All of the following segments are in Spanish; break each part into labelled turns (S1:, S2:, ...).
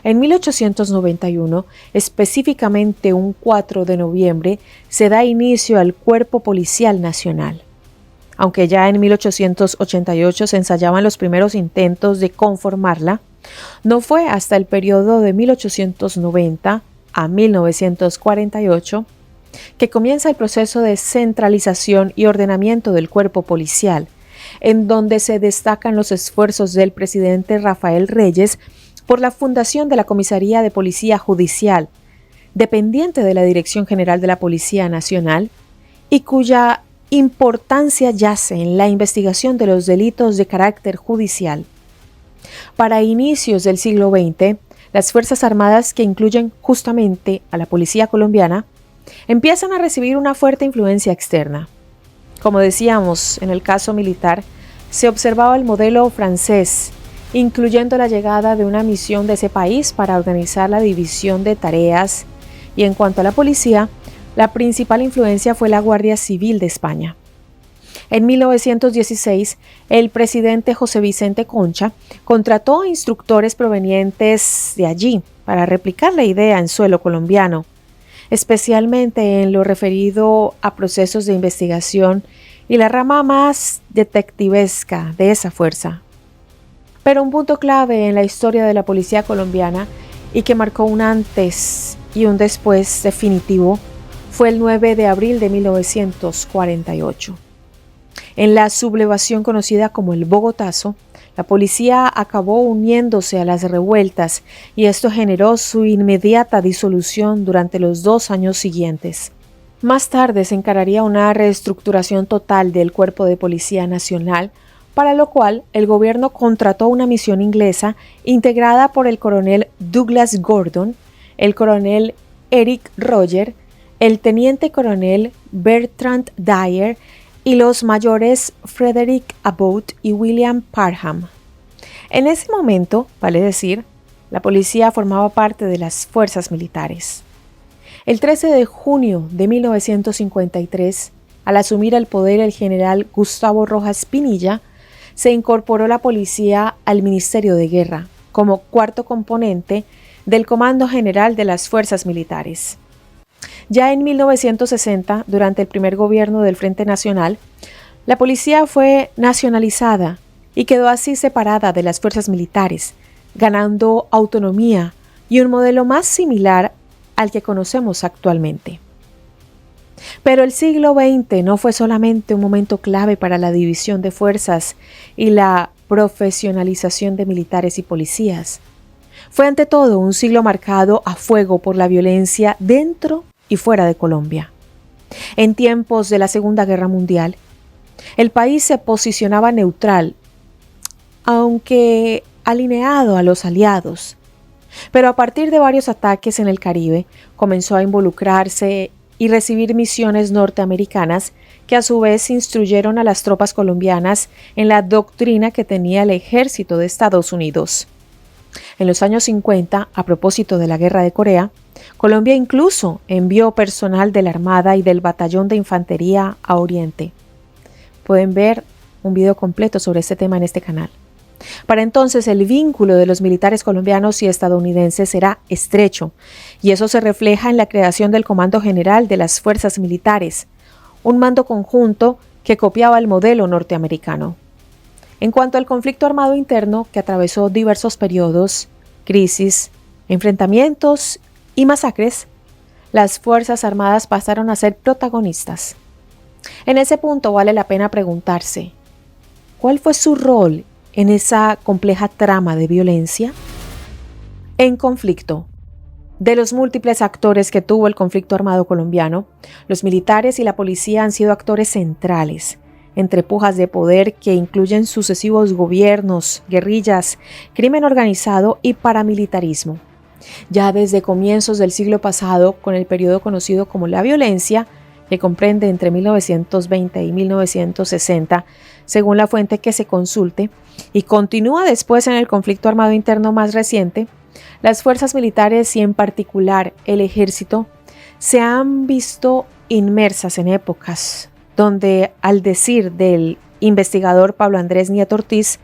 S1: En 1891, específicamente un 4 de noviembre, se da inicio al Cuerpo Policial Nacional. Aunque ya en 1888 se ensayaban los primeros intentos de conformarla, no fue hasta el periodo de 1890 a 1948 que comienza el proceso de centralización y ordenamiento del cuerpo policial, en donde se destacan los esfuerzos del presidente Rafael Reyes por la fundación de la Comisaría de Policía Judicial, dependiente de la Dirección General de la Policía Nacional, y cuya importancia yace en la investigación de los delitos de carácter judicial. Para inicios del siglo XX, las Fuerzas Armadas, que incluyen justamente a la Policía Colombiana, empiezan a recibir una fuerte influencia externa. Como decíamos, en el caso militar, se observaba el modelo francés, incluyendo la llegada de una misión de ese país para organizar la división de tareas, y en cuanto a la policía, la principal influencia fue la Guardia Civil de España. En 1916, el presidente José Vicente Concha contrató a instructores provenientes de allí para replicar la idea en suelo colombiano, especialmente en lo referido a procesos de investigación y la rama más detectivesca de esa fuerza. Pero un punto clave en la historia de la policía colombiana y que marcó un antes y un después definitivo fue el 9 de abril de 1948. En la sublevación conocida como el Bogotazo, la policía acabó uniéndose a las revueltas y esto generó su inmediata disolución durante los 2 años siguientes. Más tarde se encararía una reestructuración total del Cuerpo de Policía Nacional, para lo cual el gobierno contrató una misión inglesa integrada por el coronel Douglas Gordon, el coronel Eric Roger, el teniente coronel Bertrand Dyer y los mayores Frederick Abbott y William Parham. En ese momento, vale decir, la policía formaba parte de las fuerzas militares. El 13 de junio de 1953, al asumir el poder el general Gustavo Rojas Pinilla, se incorporó la policía al Ministerio de Guerra como cuarto componente del Comando General de las Fuerzas Militares. Ya en 1960, durante el primer gobierno del Frente Nacional, la policía fue nacionalizada y quedó así separada de las fuerzas militares, ganando autonomía y un modelo más similar al que conocemos actualmente. Pero el siglo XX no fue solamente un momento clave para la división de fuerzas y la profesionalización de militares y policías. Fue ante todo un siglo marcado a fuego por la violencia dentro y fuera de Colombia. En tiempos de la Segunda Guerra Mundial, el país se posicionaba neutral, aunque alineado a los aliados. Pero a partir de varios ataques en el Caribe, comenzó a involucrarse y recibir misiones norteamericanas que a su vez instruyeron a las tropas colombianas en la doctrina que tenía el ejército de Estados Unidos. En los años 50, a propósito de la Guerra de Corea, Colombia incluso envió personal de la Armada y del Batallón de Infantería a Oriente. Pueden ver un video completo sobre este tema en este canal. Para entonces el vínculo de los militares colombianos y estadounidenses era estrecho, y eso se refleja en la creación del Comando General de las Fuerzas Militares, un mando conjunto que copiaba el modelo norteamericano. En cuanto al conflicto armado interno, que atravesó diversos periodos, crisis, enfrentamientos y masacres, las Fuerzas Armadas pasaron a ser protagonistas. En ese punto vale la pena preguntarse, ¿cuál fue su rol en esa compleja trama de violencia? En conflicto. De los múltiples actores que tuvo el conflicto armado colombiano, los militares y la policía han sido actores centrales, entre pujas de poder que incluyen sucesivos gobiernos, guerrillas, crimen organizado y paramilitarismo. Ya desde comienzos del siglo pasado, con el periodo conocido como la violencia, que comprende entre 1920 y 1960, según la fuente que se consulte, y continúa después en el conflicto armado interno más reciente, las fuerzas militares y en particular el ejército se han visto inmersas en épocas donde, al decir del investigador Pablo Andrés Nieto Ortiz,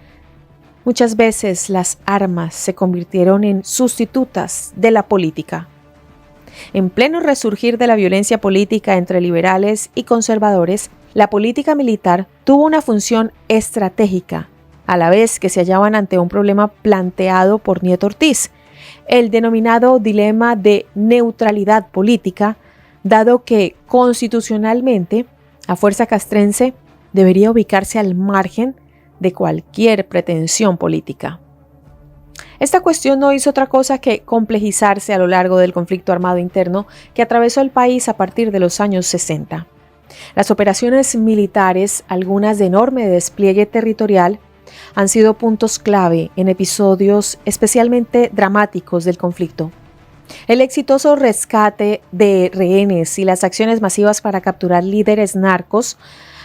S1: Muchas veces las armas se convirtieron en sustitutas de la política. En pleno resurgir de la violencia política entre liberales y conservadores, la política militar tuvo una función estratégica, a la vez que se hallaban ante un problema planteado por Nieto Ortiz, el denominado dilema de neutralidad política, dado que constitucionalmente la fuerza castrense debería ubicarse al margen de cualquier pretensión política. Esta cuestión no hizo otra cosa que complejizarse a lo largo del conflicto armado interno que atravesó el país a partir de los años 60. Las operaciones militares, algunas de enorme despliegue territorial, han sido puntos clave en episodios especialmente dramáticos del conflicto. El exitoso rescate de rehenes y las acciones masivas para capturar líderes narcos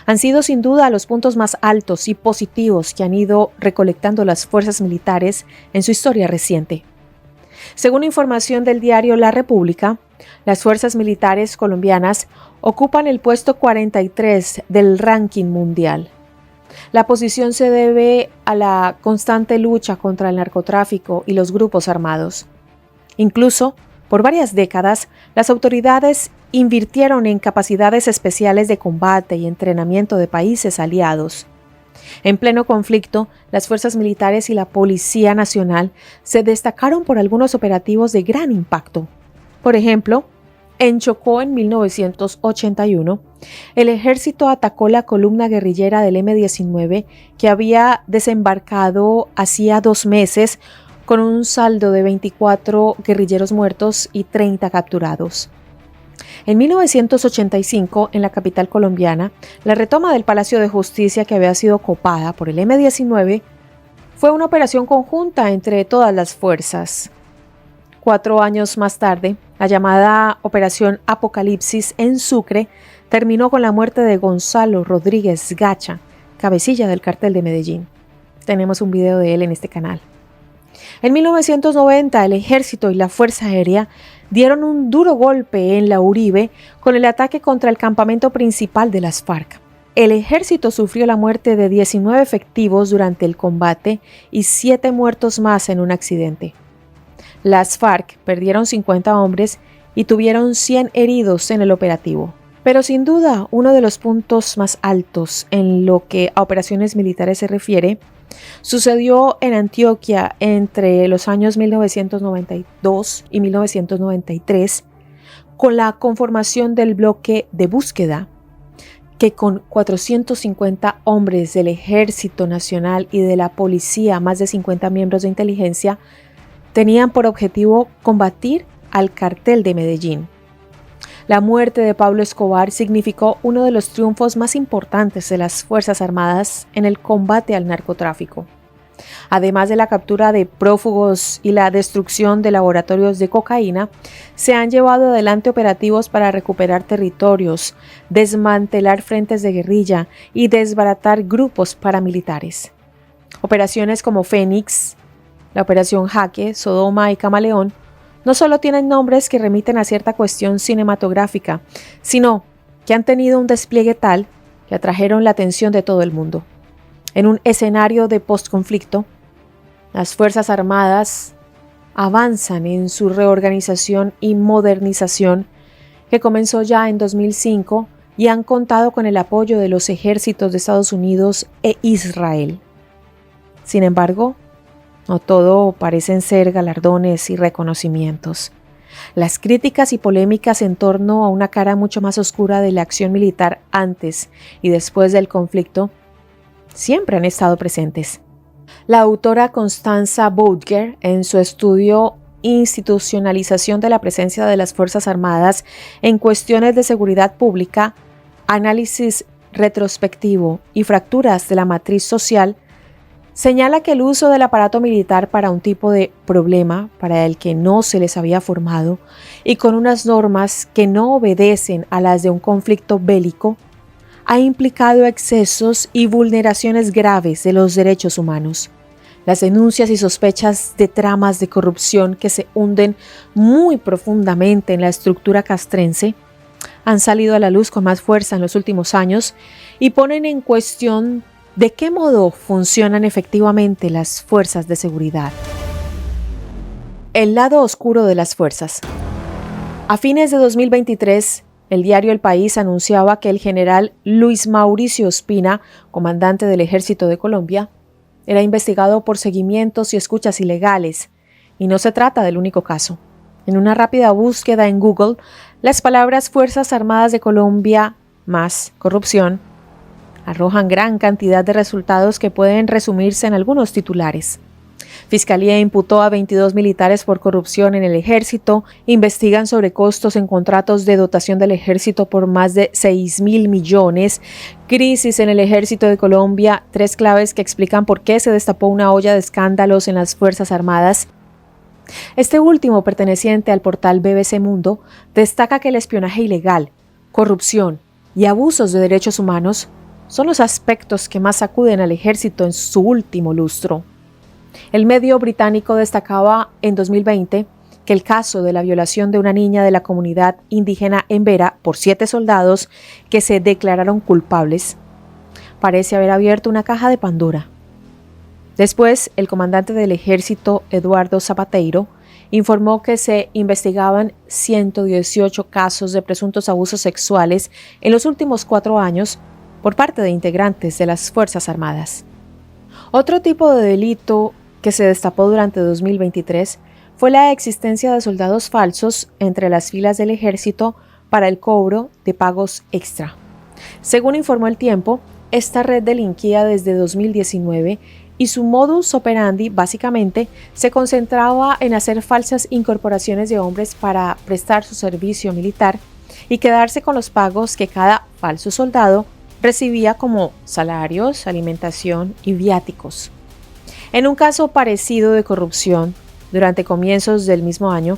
S1: han sido sin duda los puntos más altos y positivos que han ido recolectando las fuerzas militares en su historia reciente. Según información del diario La República, las fuerzas militares colombianas ocupan el puesto 43 del ranking mundial. La posición se debe a la constante lucha contra el narcotráfico y los grupos armados. Incluso, por varias décadas, las autoridades invirtieron en capacidades especiales de combate y entrenamiento de países aliados. En pleno conflicto, las fuerzas militares y la Policía Nacional se destacaron por algunos operativos de gran impacto. Por ejemplo, en Chocó en 1981, el ejército atacó la columna guerrillera del M-19 que había desembarcado hacía 2 meses con un saldo de 24 guerrilleros muertos y 30 capturados. En 1985, en la capital colombiana, la retoma del Palacio de Justicia que había sido copada por el M-19 fue una operación conjunta entre todas las fuerzas. 4 años más tarde, la llamada Operación Apocalipsis en Sucre terminó con la muerte de Gonzalo Rodríguez Gacha, cabecilla del Cartel de Medellín. Tenemos un video de él en este canal. En 1990, el Ejército y la Fuerza Aérea dieron un duro golpe en la Uribe con el ataque contra el campamento principal de las FARC. El Ejército sufrió la muerte de 19 efectivos durante el combate y 7 muertos más en un accidente. Las FARC perdieron 50 hombres y tuvieron 100 heridos en el operativo. Pero sin duda, uno de los puntos más altos en lo que a operaciones militares se refiere sucedió en Antioquia entre los años 1992 y 1993 con la conformación del bloque de búsqueda que con 450 hombres del Ejército Nacional y de la Policía, más de 50 miembros de inteligencia, tenían por objetivo combatir al Cartel de Medellín. La muerte de Pablo Escobar significó uno de los triunfos más importantes de las Fuerzas Armadas en el combate al narcotráfico. Además de la captura de prófugos y la destrucción de laboratorios de cocaína, se han llevado adelante operativos para recuperar territorios, desmantelar frentes de guerrilla y desbaratar grupos paramilitares. Operaciones como Fénix, la Operación Jaque, Sodoma y Camaleón no solo tienen nombres que remiten a cierta cuestión cinematográfica, sino que han tenido un despliegue tal que atrajeron la atención de todo el mundo. En un escenario de postconflicto, las Fuerzas Armadas avanzan en su reorganización y modernización que comenzó ya en 2005 y han contado con el apoyo de los ejércitos de Estados Unidos e Israel. Sin embargo, no todo parecen ser galardones y reconocimientos. Las críticas y polémicas en torno a una cara mucho más oscura de la acción militar antes y después del conflicto siempre han estado presentes. La autora Constanza Boudger, en su estudio Institucionalización de la presencia de las Fuerzas Armadas en cuestiones de seguridad pública, análisis retrospectivo y fracturas de la matriz social, señala que el uso del aparato militar para un tipo de problema para el que no se les había formado y con unas normas que no obedecen a las de un conflicto bélico ha implicado excesos y vulneraciones graves de los derechos humanos. Las denuncias y sospechas de tramas de corrupción que se hunden muy profundamente en la estructura castrense han salido a la luz con más fuerza en los últimos años y ponen en cuestión ¿De qué modo funcionan efectivamente las fuerzas de seguridad? El lado oscuro de las fuerzas. A fines de 2023, el diario El País anunciaba que el general Luis Mauricio Ospina, comandante del Ejército de Colombia, era investigado por seguimientos y escuchas ilegales, y no se trata del único caso. En una rápida búsqueda en Google, las palabras Fuerzas Armadas de Colombia más corrupción arrojan gran cantidad de resultados que pueden resumirse en algunos titulares. Fiscalía imputó a 22 militares por corrupción en el ejército, investigan sobre costos en contratos de dotación del ejército por más de 6.000 millones, crisis en el ejército de Colombia, 3 claves que explican por qué se destapó una olla de escándalos en las Fuerzas Armadas. Este último, perteneciente al portal BBC Mundo, destaca que el espionaje ilegal, corrupción y abusos de derechos humanos son los aspectos que más sacuden al ejército en su último lustro. El medio británico destacaba en 2020 que el caso de la violación de una niña de la comunidad indígena en Vera por 7 soldados que se declararon culpables parece haber abierto una caja de Pandora. Después, el comandante del ejército, Eduardo Zapateiro, informó que se investigaban 118 casos de presuntos abusos sexuales en los últimos 4 años por parte de integrantes de las Fuerzas Armadas. Otro tipo de delito que se destapó durante 2023 fue la existencia de soldados falsos entre las filas del ejército para el cobro de pagos extra. Según informó El Tiempo, esta red delinquía desde 2019 y su modus operandi básicamente se concentraba en hacer falsas incorporaciones de hombres para prestar su servicio militar y quedarse con los pagos que cada falso soldado recibía como salarios, alimentación y viáticos. En un caso parecido de corrupción, durante comienzos del mismo año,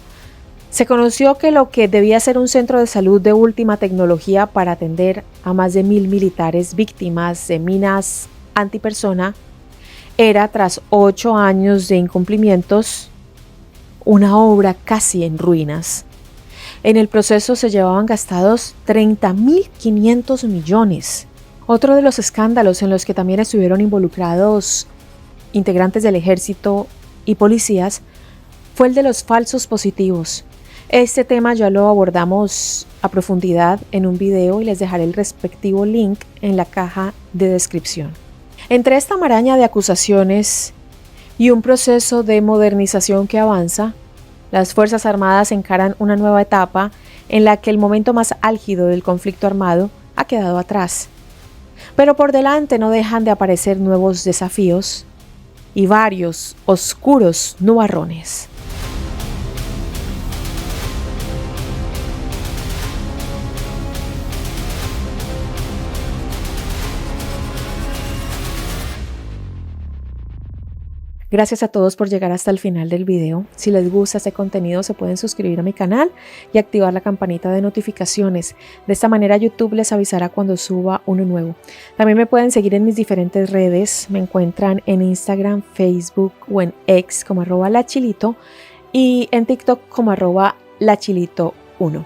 S1: se conoció que lo que debía ser un centro de salud de última tecnología para atender a más de 1.000 militares víctimas de minas antipersona era, tras 8 años de incumplimientos, una obra casi en ruinas. En el proceso se llevaban gastados 30.500 millones. Otro de los escándalos en los que también estuvieron involucrados integrantes del ejército y policías fue el de los falsos positivos. Este tema ya lo abordamos a profundidad en un video y les dejaré el respectivo link en la caja de descripción. Entre esta maraña de acusaciones y un proceso de modernización que avanza, las Fuerzas Armadas encaran una nueva etapa en la que el momento más álgido del conflicto armado ha quedado atrás. Pero por delante no dejan de aparecer nuevos desafíos y varios oscuros nubarrones. Gracias a todos por llegar hasta el final del video. Si les gusta este contenido, se pueden suscribir a mi canal y activar la campanita de notificaciones. De esta manera YouTube les avisará cuando suba uno nuevo. También me pueden seguir en mis diferentes redes. Me encuentran en Instagram, Facebook o en X como @lachilito y en TikTok como @lachilito1.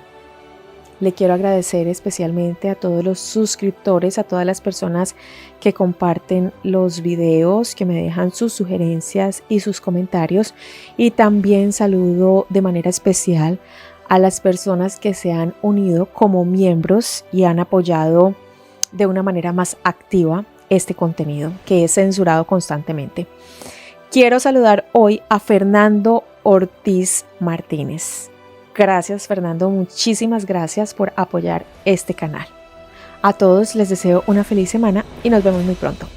S1: Le quiero agradecer especialmente a todos los suscriptores, a todas las personas que comparten los videos, que me dejan sus sugerencias y sus comentarios. Y también saludo de manera especial a las personas que se han unido como miembros y han apoyado de una manera más activa este contenido que es censurado constantemente. Quiero saludar hoy a Fernando Ortiz Martínez. Gracias, Fernando, muchísimas gracias por apoyar este canal. A todos les deseo una feliz semana y nos vemos muy pronto.